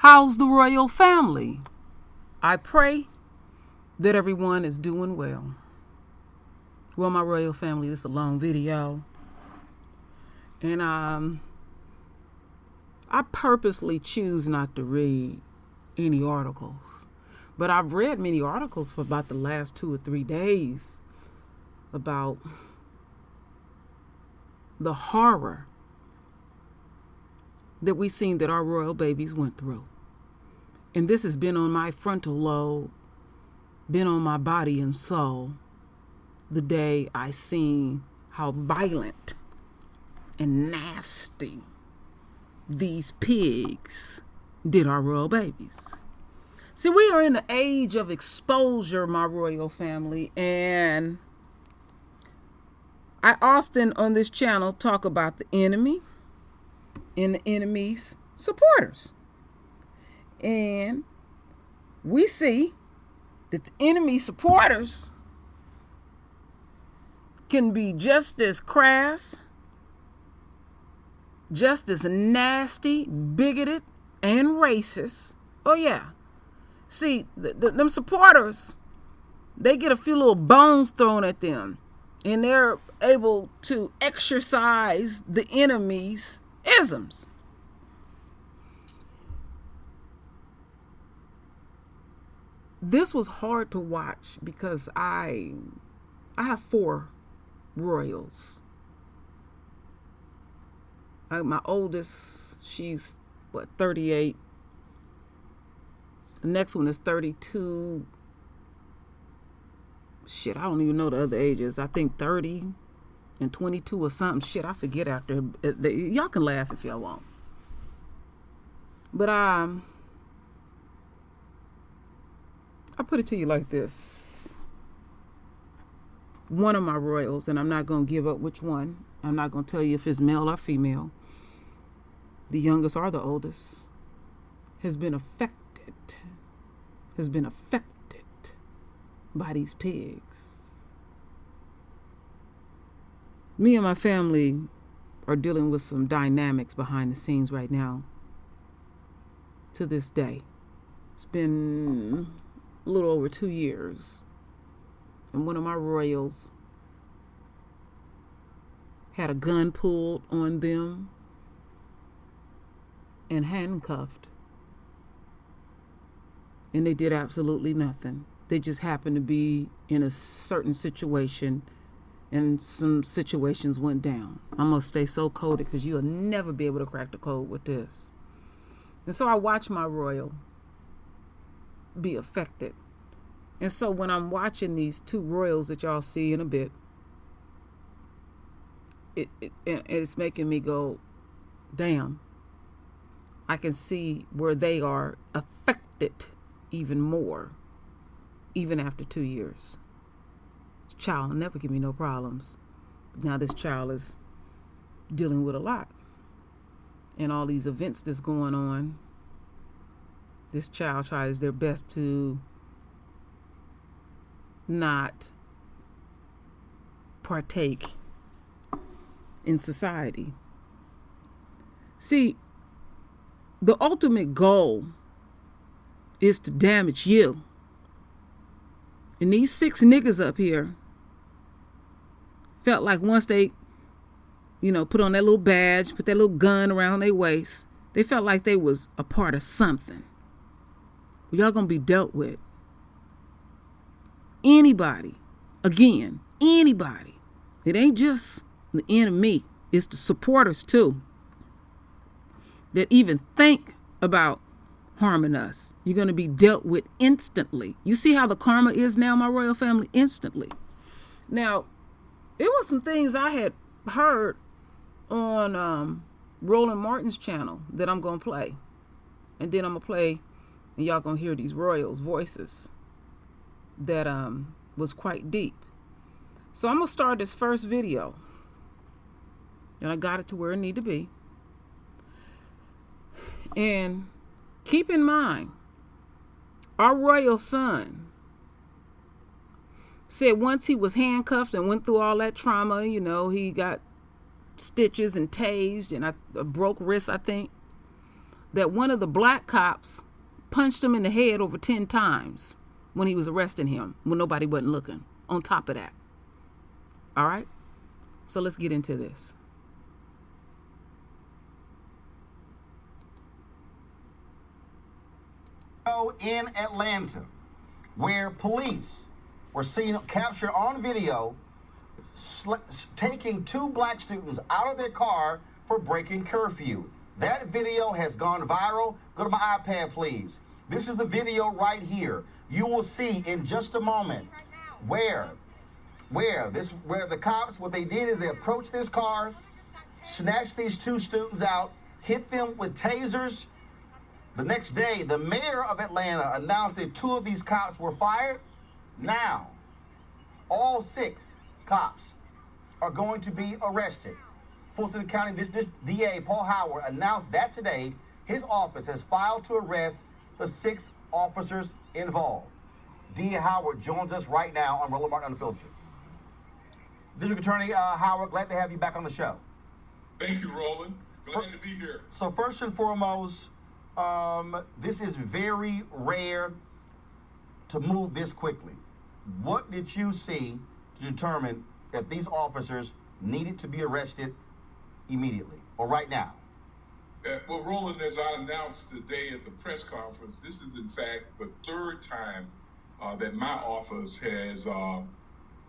How's the royal family? I pray that everyone is doing well. Well, my royal family, this is a long video. And I purposely choose not to read any articles. But I've read many articles for about the last 2 or 3 days about the horror that we seen that our royal babies went through. And this has been on my frontal lobe, been on my body and soul, the day I seen how violent and nasty these pigs did our royal babies. See, we are in the age of exposure, my royal family, and I often on this channel talk about the enemy and the enemy's supporters. And we see that the enemy supporters can be just as crass, just as nasty, bigoted, and racist. Oh yeah. See, them supporters, they get a few little bones thrown at them, and they're able to exercise the enemy's isms. This was hard to watch because I have 4 royals. My oldest, she's 38. The next one is 32. Shit, I don't even know the other ages. I think 30 and 22 or something. Shit, I forget after. Y'all can laugh if y'all want. But I put it to you like this. One of my royals, and I'm not going to give up which one. I'm not going to tell you if it's male or female. The youngest or the oldest has been affected by these pigs. Me and my family are dealing with some dynamics behind the scenes right now. To this day, it's been a little over 2 years, and one of my royals had a gun pulled on them and handcuffed, and they did absolutely nothing. They just happened to be in a certain situation, and some situations went down. I'm gonna stay so coded because you'll never be able to crack the code with this. And so I watch my royal be affected. And so when I'm watching these 2 royals that y'all see in a bit, it's making me go, damn. I can see where they are affected even more, even after 2 years. This child will never give me no problems. Now this child is dealing with a lot. And all these events that's going on, this child tries their best to not partake in society. See, the ultimate goal is to damage you. And these 6 niggas up here felt like once they, put on that little badge, put that little gun around their waist, they felt like they was a part of something. Well, y'all gonna be dealt with. Anybody, again, anybody. It ain't just the enemy, it's the supporters too, that even think about harming us. You're going to be dealt with instantly. You see how the karma is now, my royal family? Instantly. Now, it was some things I had heard on Roland Martin's channel that I'm going to play. And then I'm going to play, and y'all going to hear these royals' voices that was quite deep. So I'm going to start this first video. And I got it to where it need to be. And keep in mind, our royal son said once he was handcuffed and went through all that trauma, he got stitches and tased and a broke wrist, I think. that one of the black cops punched him in the head over 10 times when he was arresting him, when nobody wasn't looking, on top of that. All right? So let's get into this. In Atlanta, where police were seen captured on video taking 2 black students out of their car for breaking curfew. That video has gone viral. Go to my iPad, please. This is the video right here. You will see in just a moment where the cops, what they did is they approached this car, snatched these 2 students out, hit them with tasers. The next day, the mayor of Atlanta announced that 2 of these cops were fired. Now, all 6 cops are going to be arrested. Fulton County DA Paul Howard announced that today his office has filed to arrest the 6 officers involved. DA Howard joins us right now on Roland Martin Unfiltered. District Attorney Howard, glad to have you back on the show. Thank you, Roland. Glad to be here. So first and foremost, this is very rare to move this quickly. What did you see to determine that these officers needed to be arrested immediately or right now? Well, Roland, as I announced today at the press conference, this is in fact the 3rd time that my office has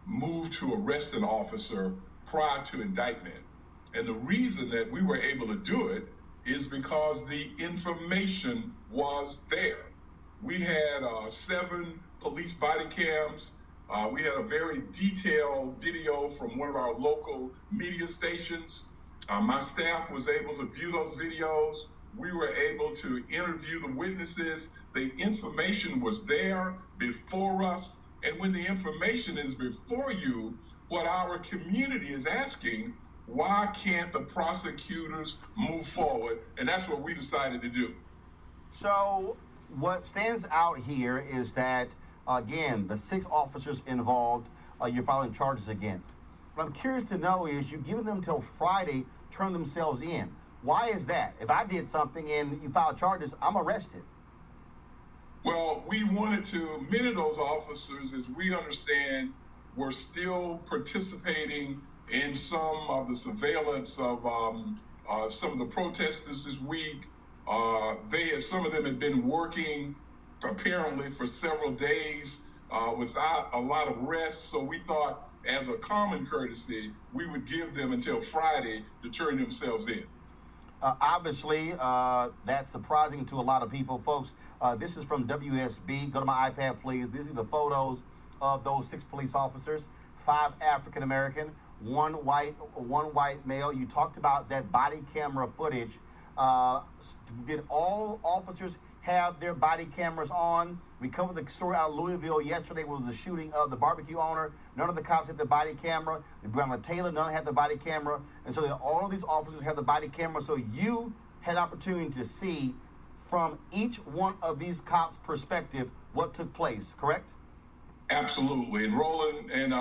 moved to arrest an officer prior to indictment. And the reason that we were able to do it is because the information was there. We had 7 police body cams. We had a very detailed video from one of our local media stations. My staff was able to view those videos. We were able to interview the witnesses. The information was there before us. And when the information is before you, what our community is asking, why can't the prosecutors move forward? And that's what we decided to do. So what stands out here is that, again, the 6 officers involved, you're filing charges against. What I'm curious to know is you've given them till Friday to turn themselves in. Why is that? If I did something and you file charges, I'm arrested. Well, we wanted to, many of those officers, as we understand, were still participating in some of the surveillance of some of the protesters this week. Some of them had been working apparently for several days without a lot of rest. So we thought, as a common courtesy, we would give them until Friday to turn themselves in. Obviously, that's surprising to a lot of people. Folks, this is from WSB. Go to my iPad, please. These are the photos of those 6 police officers, 5 African-American, one white male. You talked about that body camera footage. Did all officers have their body cameras on? We covered the story out of Louisville yesterday, was the shooting of the barbecue owner. None of the cops had the body camera. The Breonna Taylor, none had the body camera. And so all of these officers have the body camera. So you had opportunity to see from each one of these cops' perspective what took place, correct? Absolutely. And Roland, and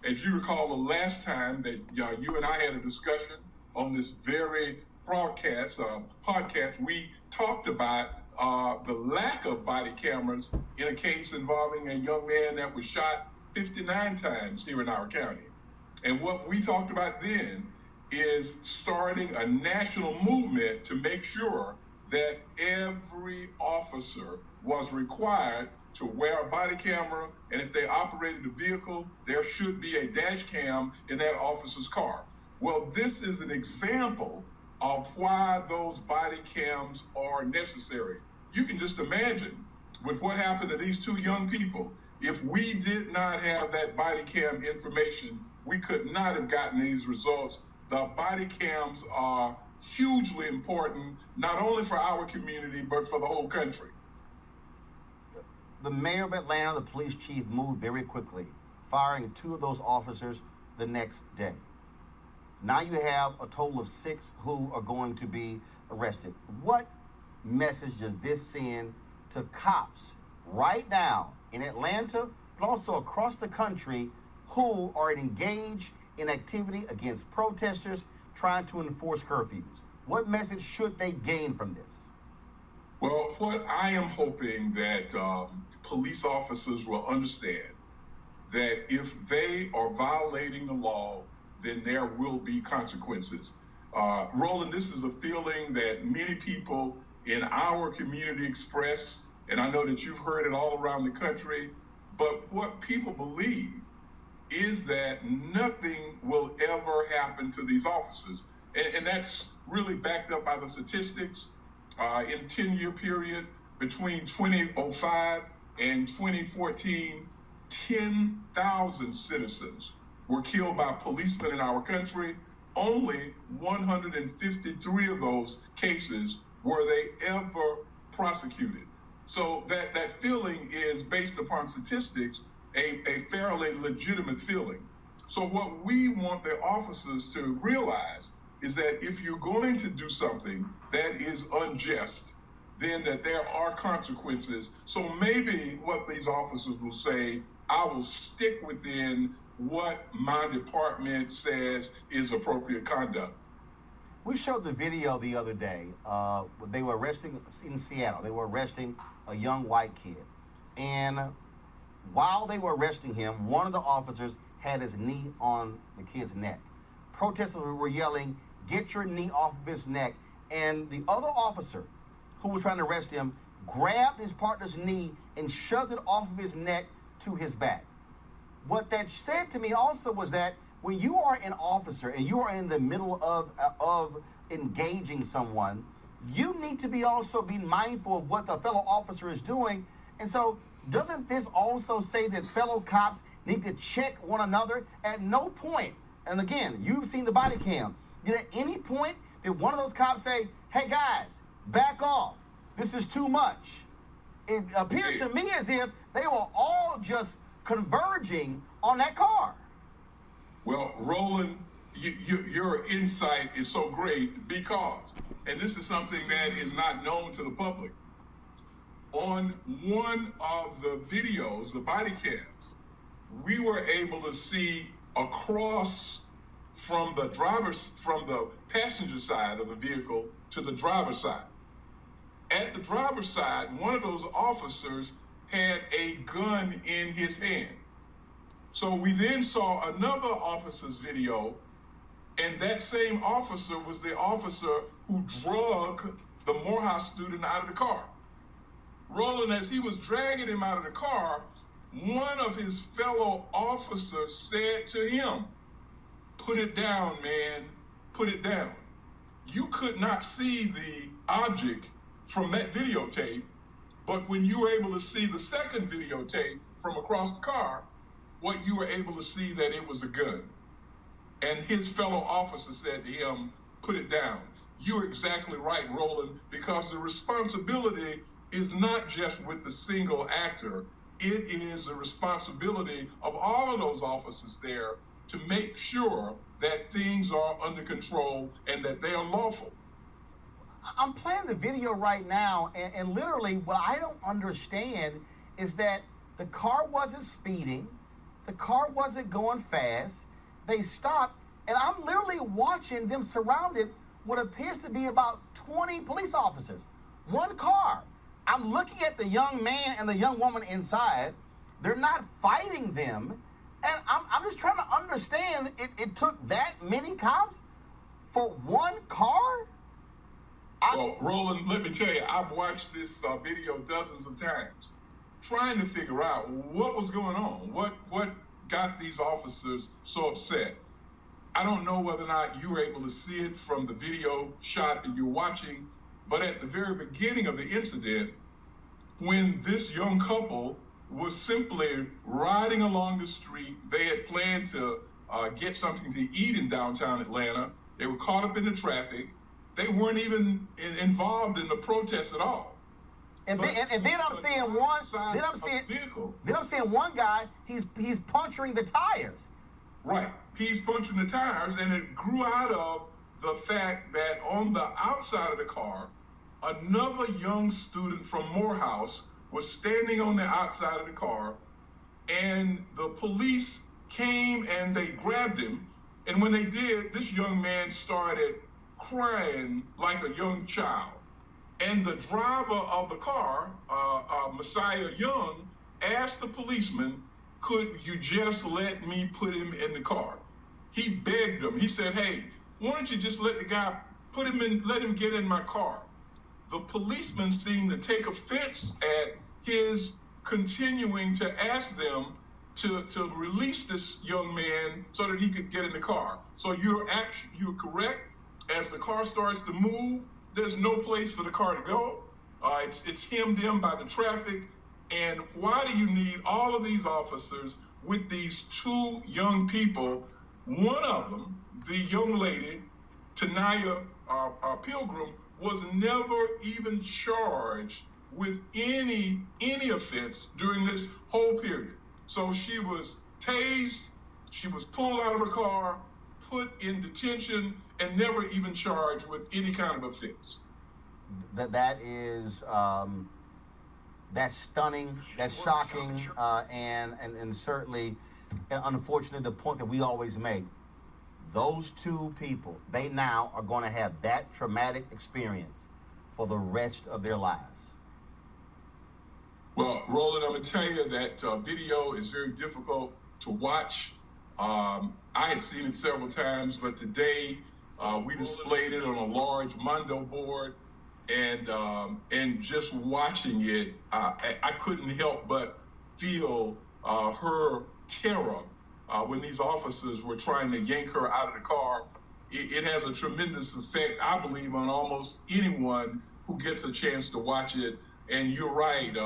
as you recall, the last time that you and I had a discussion on this very podcast, we talked about the lack of body cameras in a case involving a young man that was shot 59 times here in our county. And what we talked about then is starting a national movement to make sure that every officer was required to wear a body camera, and if they operated a vehicle, there should be a dash cam in that officer's car. Well, this is an example of why those body cams are necessary. You can just imagine with what happened to these 2 young people. If we did not have that body cam information, we could not have gotten these results. The body cams are hugely important, not only for our community, but for the whole country. The mayor of Atlanta, the police chief, moved very quickly, firing 2 of those officers the next day. Now you have a total of 6 who are going to be arrested. What message does this send to cops right now in Atlanta, but also across the country, who are engaged in activity against protesters trying to enforce curfews? What message should they gain from this? what I am hoping that police officers will understand, that if they are violating the law, then there will be consequences. Roland, this is a feeling that many people in our community express, and I know that you've heard it all around the country, but what people believe is that nothing will ever happen to these officers. And that's really backed up by the statistics. In 10-year period between 2005 and 2014, 10,000 citizens were killed by policemen in our country. Only 153 of those cases were they ever prosecuted. So that feeling is based upon statistics, a fairly legitimate feeling. So what we want the officers to realize is that if you're going to do something that is unjust, then that there are consequences. So maybe what these officers will say, I will stick within what my department says is appropriate conduct. We showed the video the other day. They were arresting in Seattle. They were arresting a young white kid. And while they were arresting him, one of the officers had his knee on the kid's neck. Protesters were yelling, "Get your knee off of his neck." And the other officer who was trying to arrest him grabbed his partner's knee and shoved it off of his neck to his back. What that said to me also was that when you are an officer and you are in the middle of engaging someone, you need to be also be mindful of what the fellow officer is doing. And so doesn't this also say that fellow cops need to check one another? At no point, and again, you've seen the body cam, did at any point did one of those cops say, "Hey guys, back off, this is too much"? It appeared to me as if they were all just converging on that car. Well, Roland, your insight is so great because, and this is something that is not known to the public, on one of the videos, the body cams, we were able to see across from the passenger side of the vehicle to the driver's side. At the driver's side, one of those officers had a gun in his hand. So we then saw another officer's video, and that same officer was the officer who drug the Morehouse student out of the car. Roland, as he was dragging him out of the car, one of his fellow officers said to him, "Put it down, man, put it down." You could not see the object from that videotape, but when you were able to see the second videotape from across the car, what you were able to see that it was a gun. And his fellow officer said to him, "Put it down." You're exactly right, Roland, because the responsibility is not just with the single actor. It is the responsibility of all of those officers there to make sure that things are under control and that they are lawful. I'm playing the video right now, and literally what I don't understand is that the car wasn't speeding, the car wasn't going fast, they stopped, and I'm literally watching them surrounded what appears to be about 20 police officers. One car. I'm looking at the young man and the young woman inside. They're not fighting them. And I'm just trying to understand, it took that many cops for one car? Well, Roland, let me tell you, I've watched this video dozens of times, trying to figure out what was going on, what got these officers so upset. I don't know whether or not you were able to see it from the video shot that you're watching, but at the very beginning of the incident, when this young couple was simply riding along the street, they had planned to get something to eat in downtown Atlanta. They were caught up in the traffic. They weren't even involved in the protest at all. And then I'm seeing one. Then I'm seeing one guy. He's puncturing the tires. Right. He's punching the tires, and it grew out of the fact that on the outside of the car, another young student from Morehouse was standing on the outside of the car, and the police came and they grabbed him. And when they did, this young man started crying like a young child. And the driver of the car, Messiah Young, asked the policeman, could you just let me put him in the car? He begged him. He said, hey, why don't you just let the guy let him get in my car? The policeman seemed to take offense at his continuing to ask them to release this young man so that he could get in the car. So you're correct. As the car starts to move, there's no place for the car to go. It's hemmed in by the traffic. And why do you need all of these officers with these two young people? One of them, the young lady, Tanaya Pilgrim, was never even charged with any offense during this whole period. So she was tased, she was pulled out of her car, put in detention, and never even charged with any kind of offense. That is that's stunning, that's shocking, and certainly, and unfortunately, the point that we always make. Those two people, they now are going to have that traumatic experience for the rest of their lives. Well, Roland, I'm going to tell you that video is very difficult to watch. I had seen it several times, but today we displayed it on a large Mondo board, and just watching it, I couldn't help but feel her terror when these officers were trying to yank her out of the car. It has a tremendous effect, I believe, on almost anyone who gets a chance to watch it. And you're right.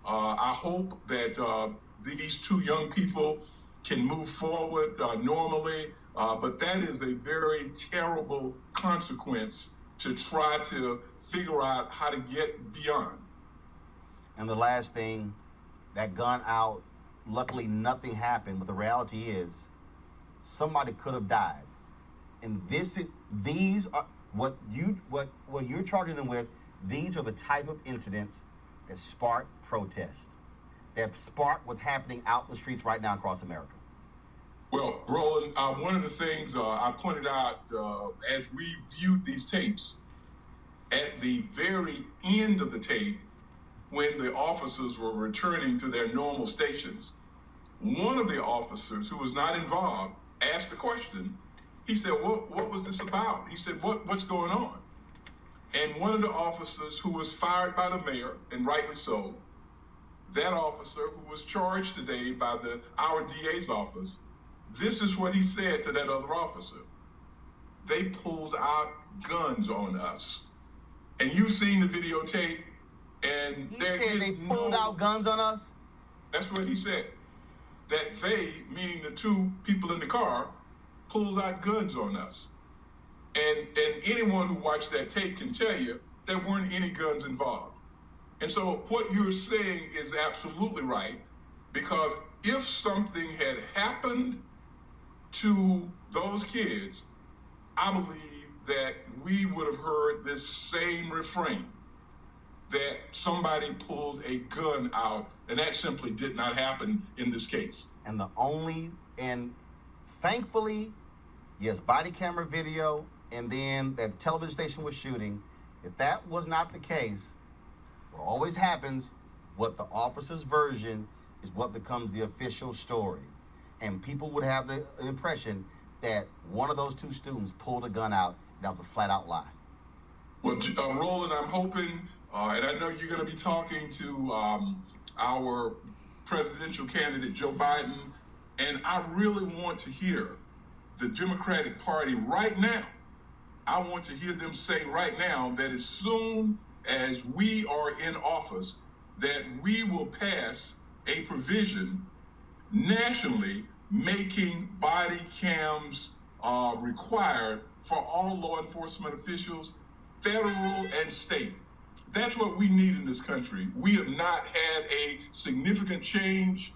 I hope that these two young people can move forward normally, but that is a very terrible consequence to try to figure out how to get beyond. And the last thing, that gun out, luckily nothing happened, but the reality is somebody could have died. And these are what you're charging them with. These are the type of incidents that spark protest, that spark what's happening out in the streets right now across America. Well, Roland, one of the things I pointed out as we viewed these tapes, at the very end of the tape, when the officers were returning to their normal stations, one of the officers who was not involved asked the question. He said, what was this about? He said, what's going on? And one of the officers who was fired by the mayor, and rightly so, that officer who was charged today by our DA's office, this is what he said to that other officer. They pulled out guns on us. And you've seen the videotape, and they pulled out guns on us? That's what he said. That they, meaning the two people in the car, pulled out guns on us. And anyone who watched that tape can tell you there weren't any guns involved. And so what you're saying is absolutely right, because if something had happened to those kids, I believe that we would have heard this same refrain, that somebody pulled a gun out, and that simply did not happen in this case. And thankfully, yes, body camera video, and then that television station was shooting. If that was not the case, what always happens, what the officer's version is what becomes the official story. And people would have the impression that one of those two students pulled a gun out, and that was a flat-out lie. Well, Roland, I'm hoping, and I know you're going to be talking to our presidential candidate, Joe Biden, and I really want to hear the Democratic Party right now. I want to hear them say right now that as soon as we are in office, that we will pass a provision nationally making body cams required for all law enforcement officials, federal and state. That's what we need in this country. We have not had a significant change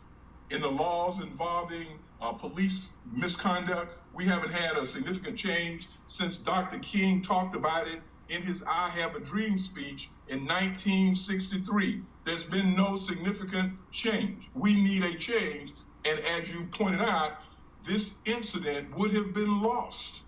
in the laws involving police misconduct. We haven't had a significant change since Dr. King talked about it in his I Have a Dream speech in 1963. There's been no significant change. We need a change. And as you pointed out, this incident would have been lost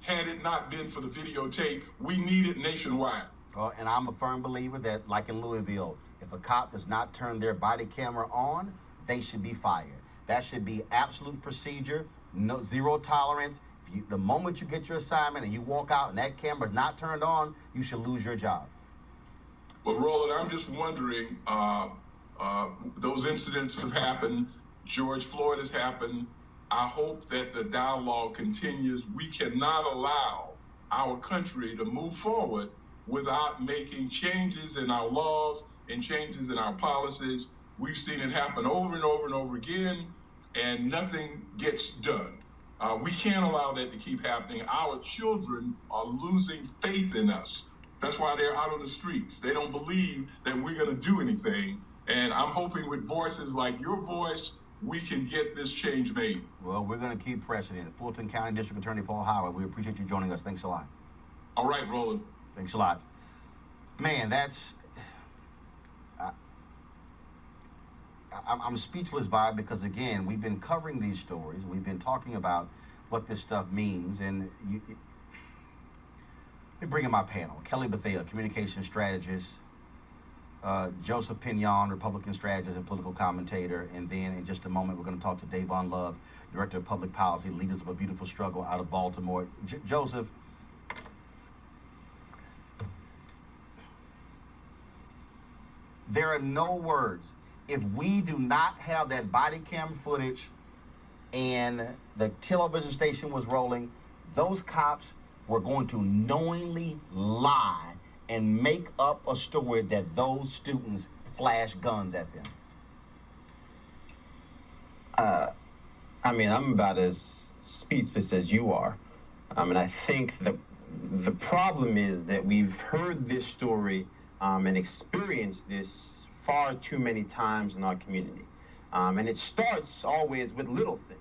had it not been for the videotape. We need it nationwide. And I'm a firm believer that, like in Louisville, if a cop does not turn their body camera on, they should be fired. That should be absolute procedure, no zero tolerance. The moment you get your assignment and you walk out and that camera is not turned on, you should lose your job. Well, Roland, I'm just wondering, those incidents have happened. George Floyd has happened. I hope that the dialogue continues. We cannot allow our country to move forward without making changes in our laws and changes in our policies. We've seen it happen over and over and over again, and nothing gets done. We can't allow that to keep happening. Our children are losing faith in us. That's why they're out on the streets. They don't believe that we're going to do anything. And I'm hoping with voices like your voice, we can get this change made. Well, we're going to keep pressing it. Fulton County District Attorney Paul Howard, we appreciate you joining us. Thanks a lot. All right, Roland. Thanks a lot. Man, that's... I'm speechless by it because, again, we've been covering these stories. We've been talking about what this stuff means. And let me bring in my panel. Kelly Bethea, communication strategist. Joseph Pinion, Republican strategist and political commentator. And then in just a moment, we're going to talk to Davon Love, Director of Public Policy, Leaders of a Beautiful Struggle out of Baltimore. Joseph, there are no words. If we do not have that body cam footage and the television station was rolling, those cops were going to knowingly lie and make up a story that those students flashed guns at them. I mean, I'm about as speechless as you are. And I think the problem is that we've heard this story and experienced this far too many times in our community. And it starts always with little things.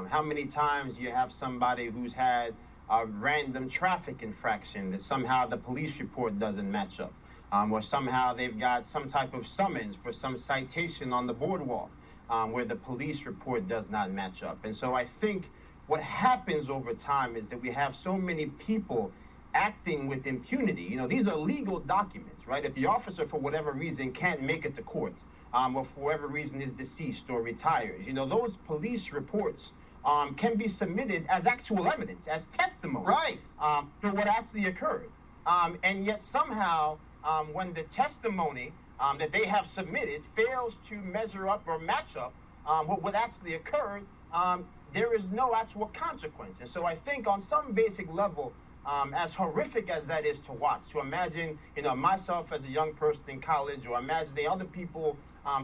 How many times do you have somebody who's had a random traffic infraction that somehow the police report doesn't match up, or somehow they've got some type of summons for some citation on the boardwalk where the police report does not match up. And so I think what happens over time is that we have so many people acting with impunity. You know, these are legal documents, right? If the officer, for whatever reason, can't make it to court, or for whatever reason is deceased or retires, you know, those police reports can be submitted as actual evidence, as testimony, right, for what actually occurred. And yet somehow, when the testimony that they have submitted fails to measure up or match up what actually occurred, there is no actual consequence. And so I think on some basic level, as horrific as that is to watch, to imagine, you know, myself as a young person in college, or imagining other people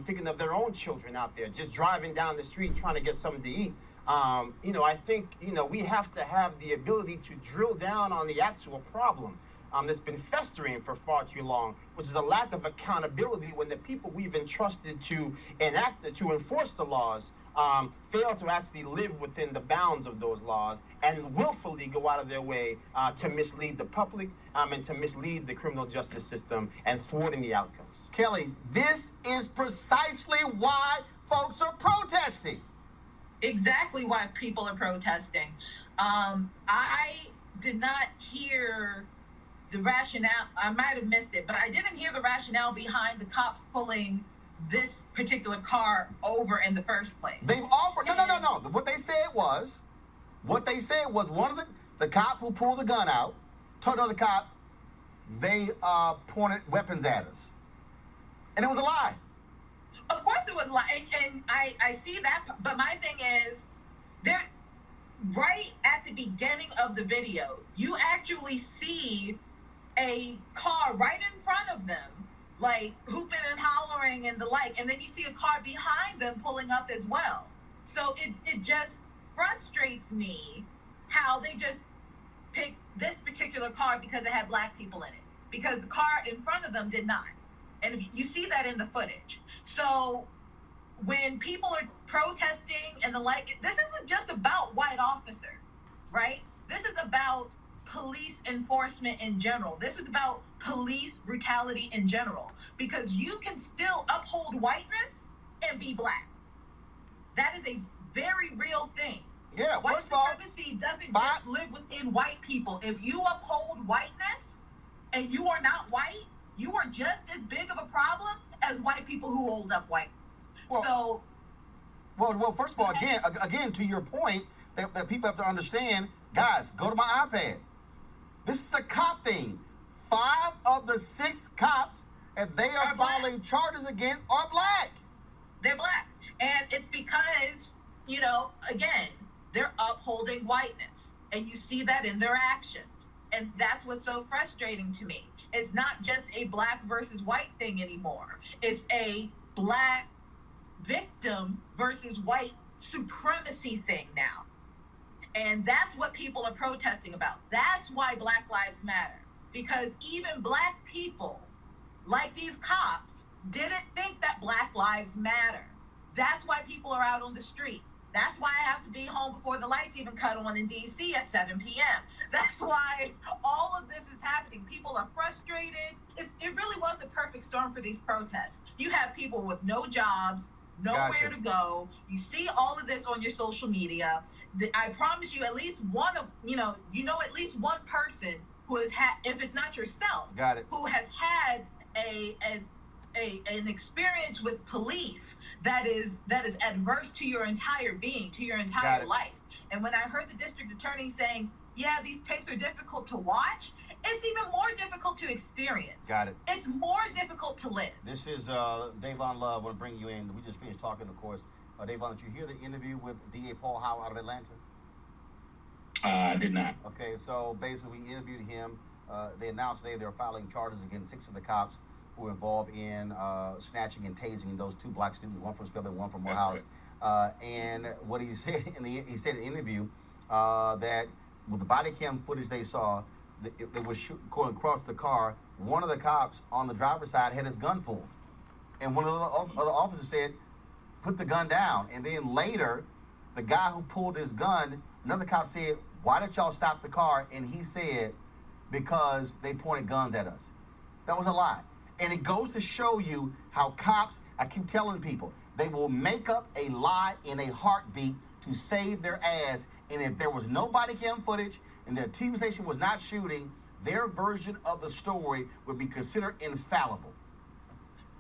thinking of their own children out there, just driving down the street trying to get something to eat. You know, I think, you know, we have to have the ability to drill down on the actual problem that's been festering for far too long, which is a lack of accountability when the people we've entrusted to enforce the laws fail to actually live within the bounds of those laws and willfully go out of their way to mislead the public and to mislead the criminal justice system and thwarting the outcomes. Kelly, this is precisely why folks are protesting. Exactly why people are protesting. I did not hear the rationale. I might have missed it, but I didn't hear the rationale behind the cops pulling this particular car over in the first place. They've offered, no. What they said was one of the cop who pulled the gun out told another cop they pointed weapons at us. And it was a lie. Of course it was a lie. And I see that, but my thing is, there, right at the beginning of the video, you actually see a car right in front of them, like hooping and hollering and the like, and then you see a car behind them pulling up as well. So it just frustrates me how they just picked this particular car because it had black people in it, because the car in front of them did not. And if you see that in the footage. So when people are protesting and the like, this isn't just about white officer, right? This is about police enforcement in general. This is about police brutality in general, because you can still uphold whiteness and be black. That is a very real thing. Yeah, white first of all, supremacy doesn't just live within white people. If you uphold whiteness, and you are not white, you are just as big of a problem as white people who hold up white. Well, first of all, again, to your point, that people have to understand, guys, go to my iPad. This is a cop thing. 5 of the 6 cops that they are filing charges against are black. They're black. And it's because, again, they're upholding whiteness. And you see that in their actions. And that's what's so frustrating to me. It's not just a black versus white thing anymore. It's a black victim versus white supremacy thing now. And that's what people are protesting about. That's why Black Lives Matter. Because even black people, like these cops, didn't think that Black Lives Matter. That's why people are out on the street. That's why I have to be home before the lights even cut on in DC at 7 p.m. That's why all of this is happening. People are frustrated. It really was the perfect storm for these protests. You have people with no jobs, nowhere to go. You see all of this on your social media. I promise you, at least one of, at least one person who has had, if it's not yourself, who has had an experience with police that is adverse to your entire being, to your entire life. And when I heard the district attorney saying, yeah, these tapes are difficult to watch, it's even more difficult to experience. It's more difficult to live. This is Davon Love. I want to bring you in. We just finished talking, of course. Davon, did you hear the interview with DA Paul Howard out of Atlanta? I did not. Okay, so basically we interviewed him. They announced today they're filing charges against 6 of the cops who were involved in snatching and tasing those 2 black students, one from Spelman, one from Morehouse. And what he said in the interview that with the body cam footage they saw, they were going across the car. One of the cops on the driver's side had his gun pulled, and one of the other officers said, "Put the gun down." And then later, the guy who pulled his gun, another cop said, "Why did y'all stop the car?" And he said, "Because they pointed guns at us." That was a lie. And it goes to show you how cops, I keep telling people, they will make up a lie in a heartbeat to save their ass. And if there was no body cam footage and their TV station was not shooting, their version of the story would be considered infallible.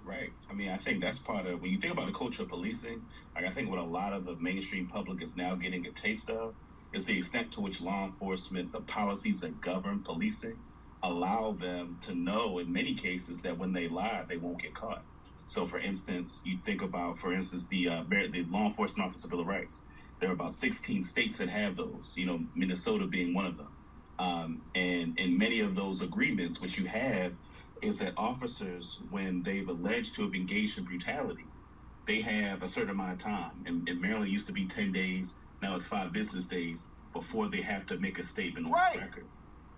Right. I mean, I think that's part of, when you think about the culture of policing, like I think what a lot of the mainstream public is now getting a taste of is the extent to which law enforcement, the policies that govern policing, allow them to know in many cases that when they lie, they won't get caught. So for instance, you think about, the Law Enforcement Officer Bill of Rights. There are about 16 states that have those, Minnesota being one of them. And in many of those agreements, what you have is that officers, when they've alleged to have engaged in brutality, they have a certain amount of time. And Maryland used to be 10 days, now it's 5 business days before they have to make a statement on the record.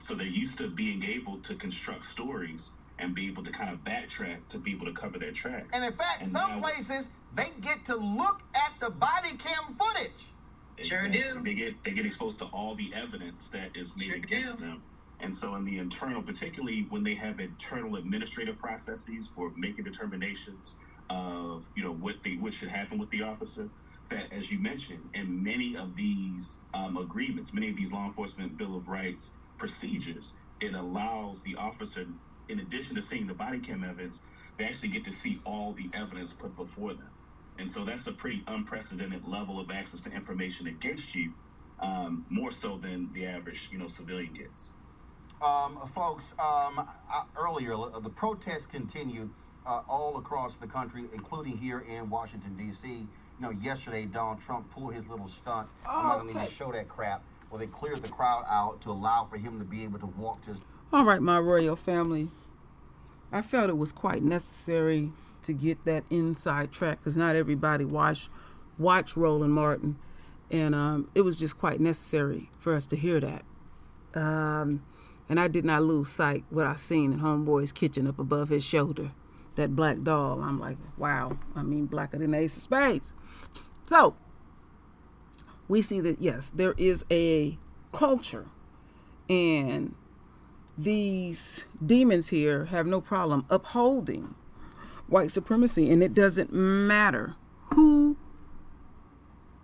So they're used to being able to construct stories and be able to kind of backtrack to be able to cover their track. And in fact, some places, they get to look at the body cam footage. Sure do. They get exposed to all the evidence that is made against them. And so in the internal, particularly when they have internal administrative processes for making determinations of, what should happen with the officer, that, as you mentioned, in many of these agreements, many of these law enforcement Bill of Rights procedures, it allows the officer, in addition to seeing the body cam evidence, they actually get to see all the evidence put before them. And so that's a pretty unprecedented level of access to information against you, more so than the average, civilian gets. Folks, earlier, the protests continue all across the country, including here in Washington, D.C. Yesterday, Donald Trump pulled his little stunt. I'm not going to even show that crap. Well, they cleared the crowd out to allow for him to be able to walk to... All right, my royal family. I felt it was quite necessary to get that inside track because not everybody watched Roland Martin. And it was just quite necessary for us to hear that. And I did not lose sight what I seen in Homeboy's kitchen up above his shoulder. That black doll. I'm like, wow. I mean, blacker than the Ace of Spades. So, we see that, yes, there is a culture. And these demons here have no problem upholding white supremacy. And it doesn't matter who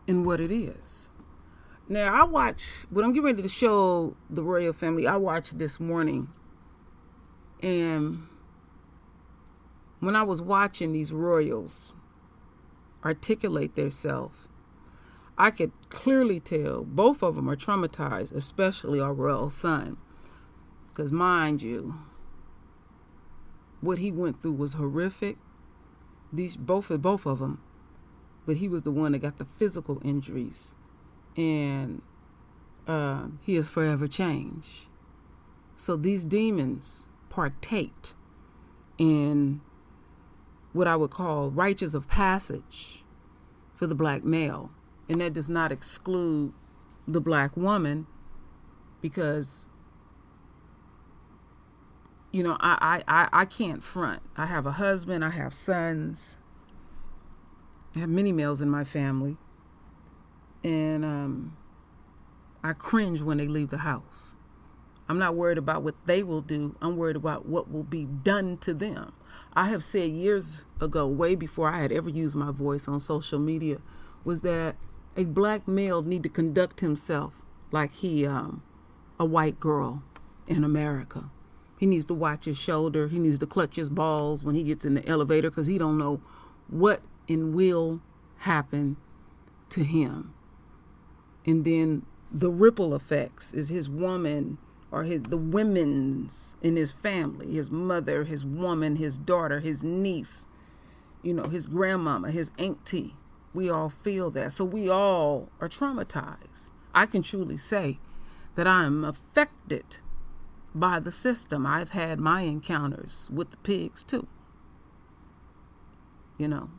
and what it is. Now, what I'm getting ready to show the royal family, I watched this morning And when I was watching these royals articulate themselves, I could clearly tell both of them are traumatized, especially our royal son. Because mind you, what he went through was horrific. Both of them, but he was the one that got the physical injuries, and he is forever changed. So these demons partaked in what I would call rites of passage for the black male, and that does not exclude the black woman, because you know, I can't front. I have a husband, I have sons, I have many males in my family, and I cringe when they leave the house. I'm not worried about what they will do. I'm worried about what will be done to them. I have said years ago, way before I had ever used my voice on social media, was that a black male need to conduct himself like he a white girl in America. He needs to watch his shoulder. He needs to clutch his balls when he gets in the elevator, because he don't know what and will happen to him. And then the ripple effects is his woman, or the women's in his family, his mother, his woman, his daughter, his niece, you know, his grandmama, his auntie. We all feel that. So we all are traumatized. I can truly say that I am affected by the system. I've had my encounters with the pigs too. You know.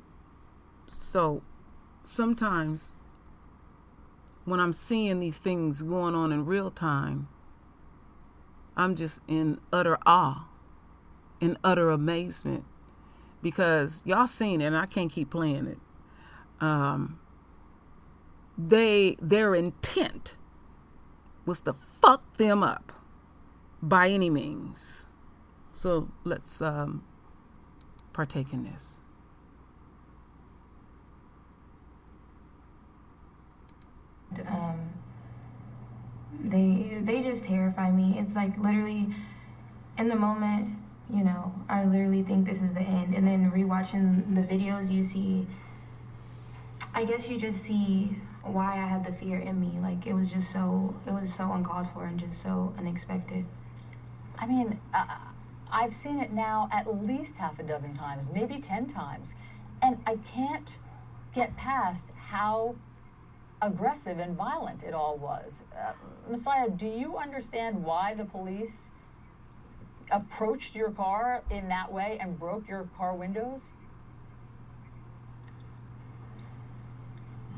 So sometimes when I'm seeing these things going on in real time, I'm just in utter awe, in utter amazement, because y'all seen it and I can't keep playing it. Their intent was to fuck them up by any means. So let's partake in this. They just terrify me. It's like literally in the moment, you know, I literally think this is the end, and then rewatching the videos, you see, I guess you just see why I had the fear in me. Like it was so uncalled for and just so unexpected. I mean, I've seen it now at least half a dozen times, maybe 10 times, and I can't get past how aggressive and violent it all was. Messiah, do you understand why the police approached your car in that way and broke your car windows?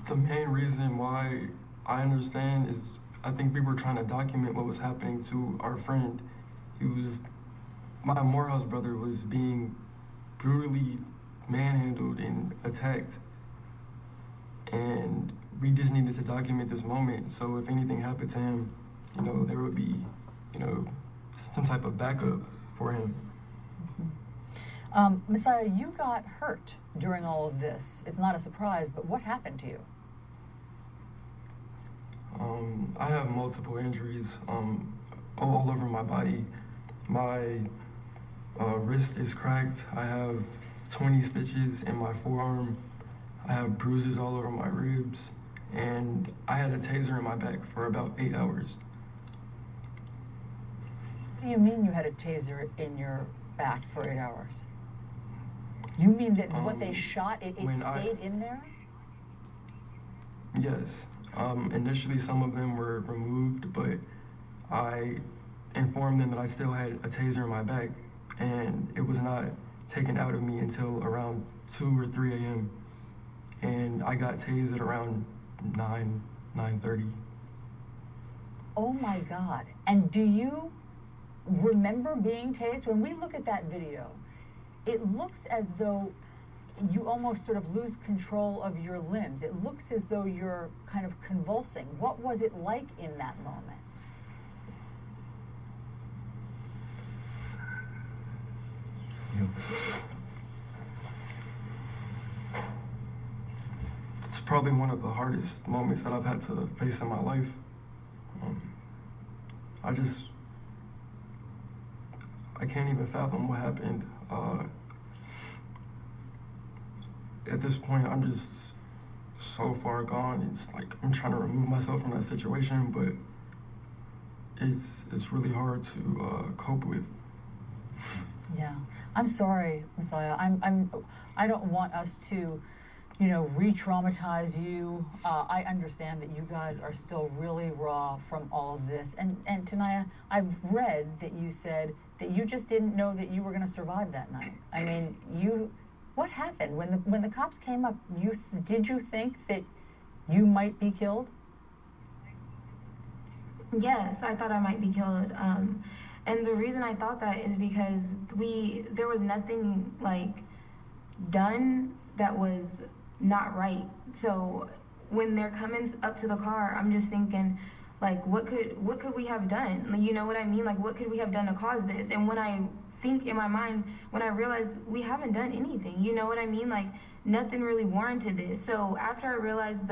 The main reason why I understand is I think we were trying to document what was happening to our friend. My Morehouse brother was being brutally manhandled and attacked. And we just needed to document this moment, so if anything happened to him, you know, there would be, you know, some type of backup for him. Mm-hmm. Messiah, you got hurt during all of this. It's not a surprise, but what happened to you? I have multiple injuries all over my body. My wrist is cracked. I have 20 stitches in my forearm. I have bruises all over my ribs, and I had a taser in my back for about 8 hours. What do you mean you had a taser in your back for 8 hours? You mean that what they shot, it stayed in there? Yes. Initially, some of them were removed, but I informed them that I still had a taser in my back, and it was not taken out of me until around 2 or 3 a.m. And I got tased at around 9:30. Oh my God. And do you remember being tased? When we look at that video, it looks as though you almost sort of lose control of your limbs. It looks as though you're kind of convulsing. What was it like in that moment? It's probably one of the hardest moments that I've had to face in my life. I can't even fathom what happened. At this point, I'm just so far gone. It's like I'm trying to remove myself from that situation, but it's really hard to cope with. Yeah, I'm sorry, Messiah. I don't want us to, re-traumatize you. I understand that you guys are still really raw from all of this. And Tanaya, I've read that you said that you just didn't know that you were going to survive that night. I mean, what happened when the cops came up? Did you think that you might be killed? Yes, I thought I might be killed. And the reason I thought that is because there was nothing like done that was not right. So when they're coming up to the car, I'm just thinking, like, what could we have done? You know what I mean? Like, what could we have done to cause this? And when I think in my mind, when I realize we haven't done anything, you know what I mean? Like, nothing really warranted this. So after I realized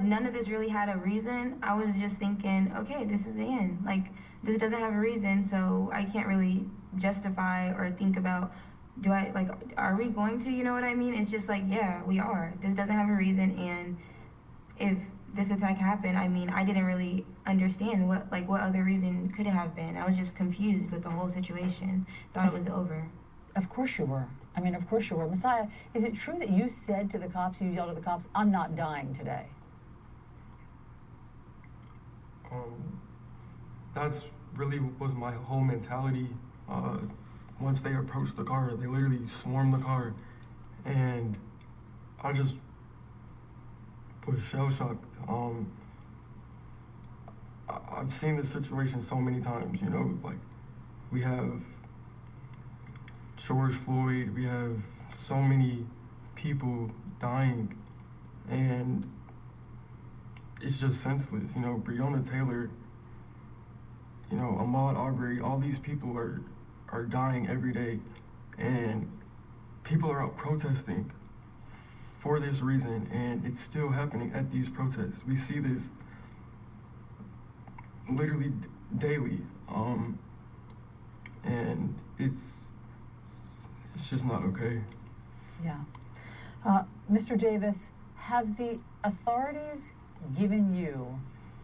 none of this really had a reason, I was just thinking, okay, this is the end. Like, this doesn't have a reason, so I can't really justify or think about, are we going to, you know what I mean? It's just like, yeah, we are. This doesn't have a reason, and if this attack happened, I mean, I didn't really understand what other reason could have been. I was just confused with the whole situation. Thought it was over. Of course you were. Of course you were. Messiah, is it true that you said to the cops, you yelled at the cops, "I'm not dying today"? That's really was my whole mentality. Once they approached the car, they literally swarmed the car, and I just was shell-shocked. I've seen this situation so many times, like we have George Floyd, we have so many people dying, and it's just senseless. Breonna Taylor, Ahmaud Arbery, all these people are dying every day, and people are out protesting for this reason, and it's still happening at these protests. We see this literally daily, and it's just not okay. Yeah. Mr. Davis, have the authorities given you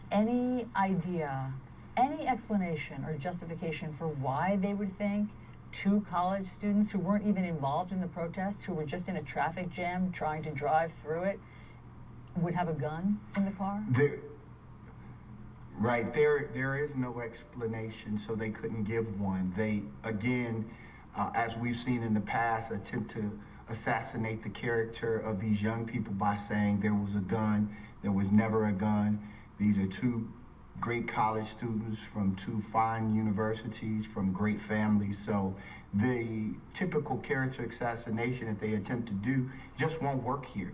any idea, any explanation or justification for why they would think two college students who weren't even involved in the protest, who were just in a traffic jam trying to drive through it, would have a gun in the car? There is no explanation, so they couldn't give one. They, again, as we've seen in the past, attempt to assassinate the character of these young people by saying there was a gun. There was never a gun. These are two great college students from two fine universities, from great families. So the typical character assassination that they attempt to do just won't work here.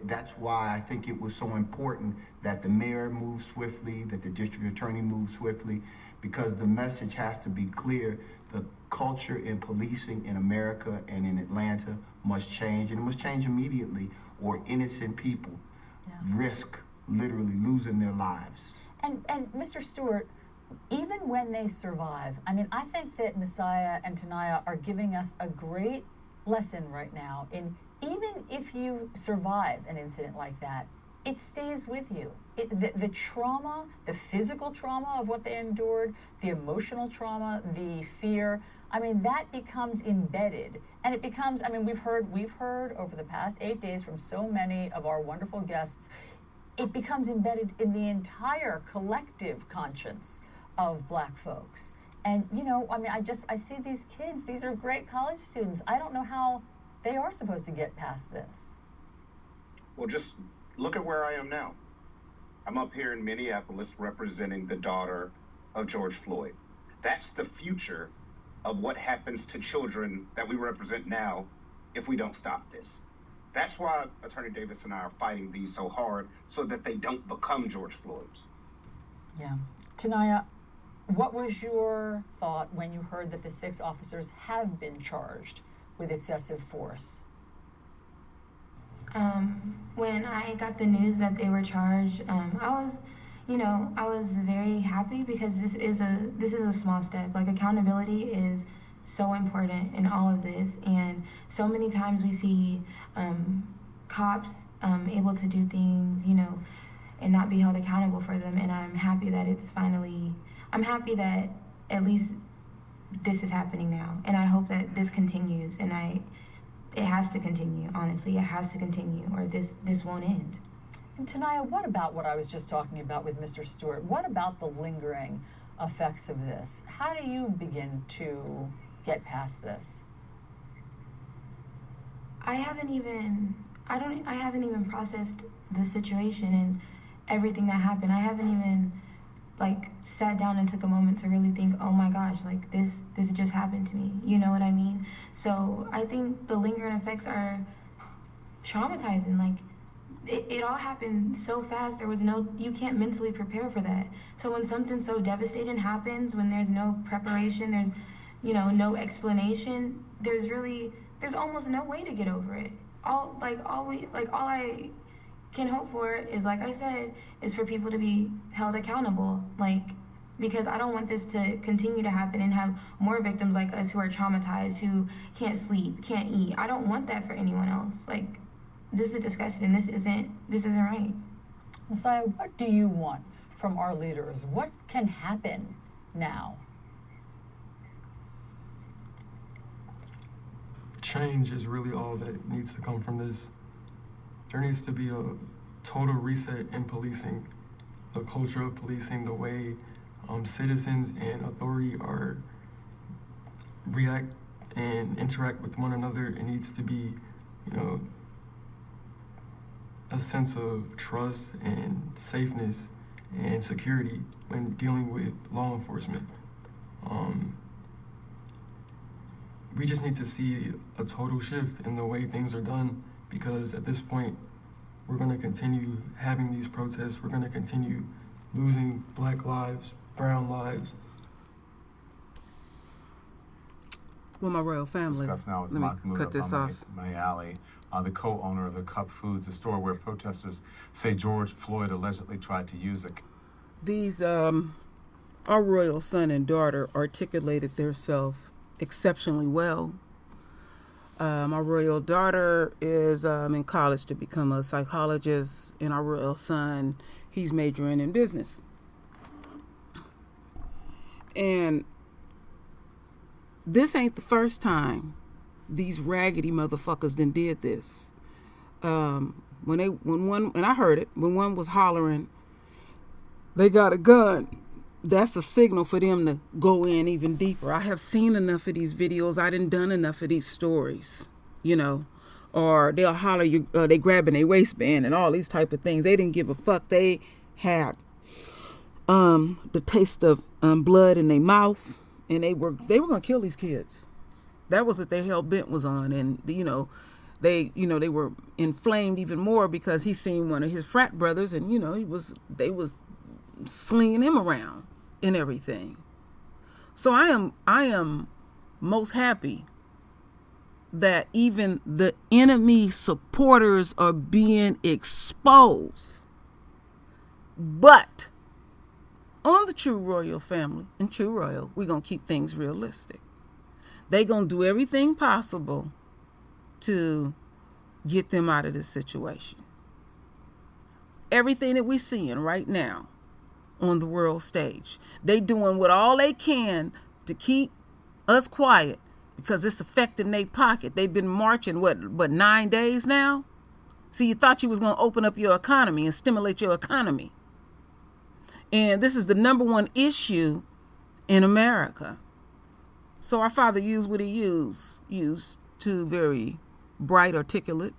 That's why I think it was so important that the mayor moved swiftly, that the district attorney moved swiftly, because the message has to be clear. The culture in policing in America and in Atlanta must change, and it must change immediately, or innocent people risk literally losing their lives. And Mr. Stewart, even when they survive, I think that Messiah and Tanaya are giving us a great lesson right now in, even if you survive an incident like that, it stays with you. The trauma, the physical trauma of what they endured, the emotional trauma, the fear, that becomes embedded. And it becomes, we've heard over the past 8 days from so many of our wonderful guests, it becomes embedded in the entire collective conscience of Black folks. And, I see these kids, these are great college students. I don't know how they are supposed to get past this. Well, just look at where I am now. I'm up here in Minneapolis representing the daughter of George Floyd. That's the future of what happens to children that we represent now if we don't stop this. That's why Attorney Davis and I are fighting these so hard, so that they don't become George Floyd's. Yeah. Tanaya, what was your thought when you heard that the 6 officers have been charged with excessive force? When I got the news that they were charged, I I was very happy because this is a small step. Like, accountability is so important in all of this, and so many times we see cops able to do things, and not be held accountable for them. And I'm happy that at least this is happening now, and I hope that this continues. And it has to continue. Honestly, it has to continue, or this won't end. And Tanaya, what about what I was just talking about with Mr. Stewart? What about the lingering effects of this? How do you begin to get past this? I haven't even processed the situation and everything that happened. I haven't even sat down and took a moment to really think, oh my gosh, this just happened to me. You know what I mean? So I think the lingering effects are traumatizing. It all happened so fast. You can't mentally prepare for that. So when something so devastating happens, when there's no preparation, there's, no explanation, there's almost no way to get over it. All I can hope for is, like I said, is for people to be held accountable. Because I don't want this to continue to happen and have more victims like us who are traumatized, who can't sleep, can't eat. I don't want that for anyone else. This is disgusting. This isn't right. Messiah, what do you want from our leaders? What can happen now? Change is really all that needs to come from this. There needs to be a total reset in policing, the culture of policing, the way citizens and authority react and interact with one another. It needs to be, a sense of trust and safeness and security when dealing with law enforcement. We just need to see a total shift in the way things are done, because at this point, we're going to continue having these protests. We're going to continue losing Black lives, brown lives. Well, my royal family. Discuss now with Let me Mahmoud cut this off. Mayali, the co-owner of the Cup Foods, a store where protesters say George Floyd allegedly tried to use These, our royal son and daughter articulated theirself exceptionally well. My royal daughter is in college to become a psychologist, and our royal son, he's majoring in business. And this ain't the first time these raggedy motherfuckers done did this. When I heard it, when one was hollering, they got a gun, that's a signal for them to go in even deeper. I have seen enough of these videos. I done enough of these stories, or they'll holler, they grabbing their waistband and all these type of things. They didn't give a fuck. They had the taste of blood in their mouth, and they were gonna kill these kids. That was what their hell bent was on. And they were inflamed even more because he seen one of his frat brothers, and they was slinging him around and everything. So I am most happy that even the enemy supporters are being exposed. But on the True Royal family and True Royal, we're going to keep things realistic. They going to do everything possible to get them out of this situation. Everything that we're seeing right now on the world stage, they doing what all they can to keep us quiet because it's affecting their pocket. They've been marching, what 9 days now? So you thought you was going to open up your economy and stimulate your economy. And this is the number one issue in America. So our father used what he used two very bright, articulate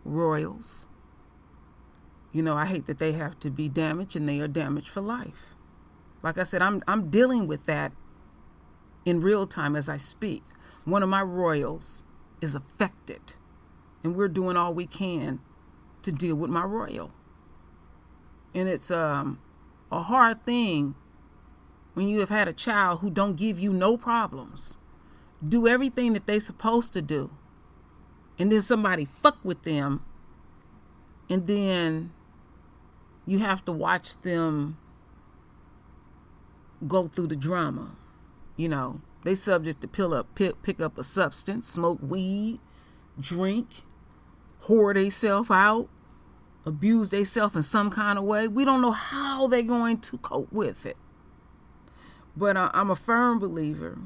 royals. I hate that they have to be damaged, and they are damaged for life. Like I said, I'm dealing with that in real time as I speak. One of my royals is affected, and we're doing all we can to deal with my royal. And it's a hard thing when you have had a child who don't give you no problems, do everything that they supposed to do, and then somebody fuck with them, and then you have to watch them go through the drama. You know, they subject to pick up a substance, smoke weed, drink, whore theyself out, abuse theyself in some kind of way. We don't know how they're going to cope with it. But I'm a firm believer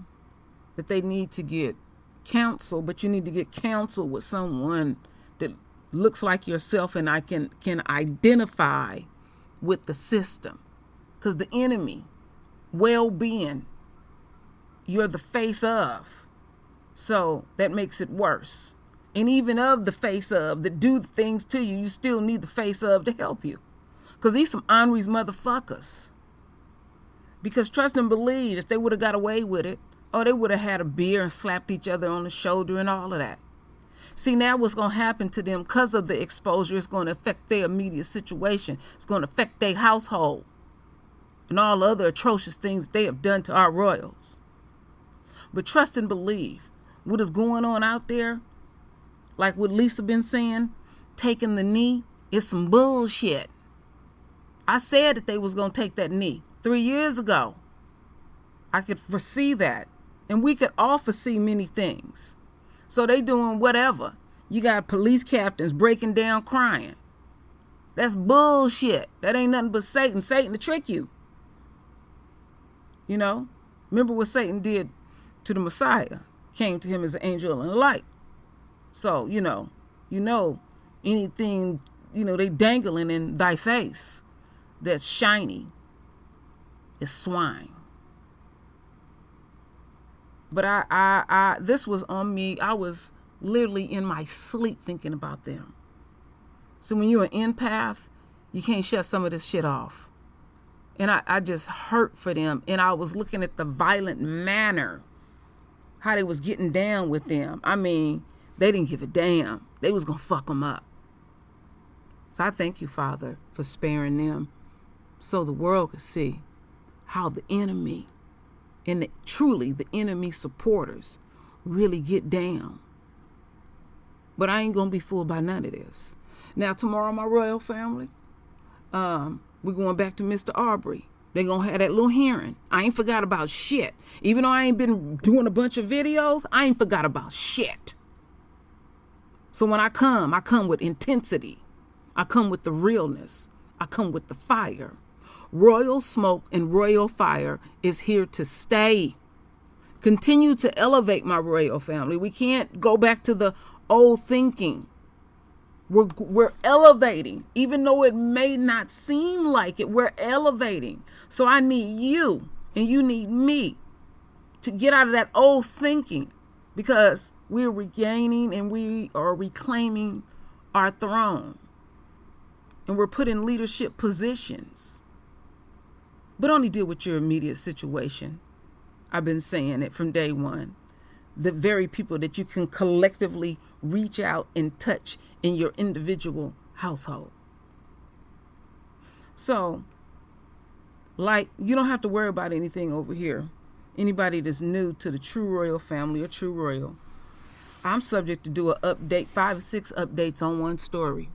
that they need to get counsel, but you need to get counsel with someone that looks like yourself and I can identify with the system. Because the enemy, well-being, you're the face of. So that makes it worse. And even of the face of that do things to you, you still need the face of to help you. Because these some Henri's motherfuckers. Because trust and believe, if they would have got away with it, they would have had a beer and slapped each other on the shoulder and all of that. See, now what's going to happen to them because of the exposure, it's going to affect their immediate situation. It's going to affect their household and all the other atrocious things they have done to our royals. But trust and believe, what is going on out there, like what Lisa been saying, taking the knee, is some bullshit. I said that they was going to take that knee 3 years ago. I could foresee that. And we could all foresee many things. So they doing whatever. You got police captains breaking down crying. That's bullshit. That ain't nothing but Satan. Satan to trick you. You know? Remember what Satan did to the Messiah. Came to him as an angel in light. So, you know anything, they dangling in thy face that's shiny is swine. But I this was on me. I was literally in my sleep thinking about them. So when you're an empath, you can't shut some of this shit off. And I just hurt for them. And I was looking at the violent manner, how they was getting down with them. I mean, they didn't give a damn. They was going to fuck them up. So I thank you, Father, for sparing them so the world could see how the enemy and truly the enemy supporters really get down. But I ain't going to be fooled by none of this. Now, tomorrow, my royal family, we're going back to Mr. Aubrey. They're going to have that little hearing. I ain't forgot about shit. Even though I ain't been doing a bunch of videos, I ain't forgot about shit. So when I come with intensity. I come with the realness. I come with the fire. Royal smoke and royal fire is here to stay. Continue to elevate my royal family. We can't go back to the old thinking. We're elevating, even though it may not seem like it. We're elevating. So I need you and you need me to get out of that old thinking, because we're regaining and we are reclaiming our throne, and we're put in leadership positions. But only deal with your immediate situation. I've been saying it from day one. The very people that you can collectively reach out and touch in your individual household. So, you don't have to worry about anything over here. Anybody that's new to the True Royal family or True Royal, I'm subject to do an update, 5 or 6 updates on one story.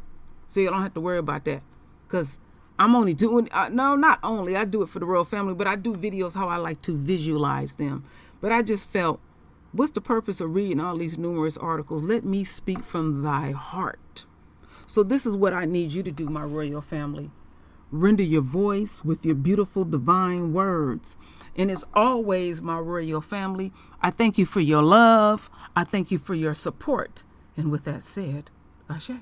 So you don't have to worry about that. Because I'm only doing, not only, I do it for the royal family, but I do videos how I like to visualize them. But I just felt, what's the purpose of reading all these numerous articles? Let me speak from thy heart. So this is what I need you to do, my royal family. Render your voice with your beautiful divine words. And as always, my royal family, I thank you for your love. I thank you for your support. And with that said, Ashe.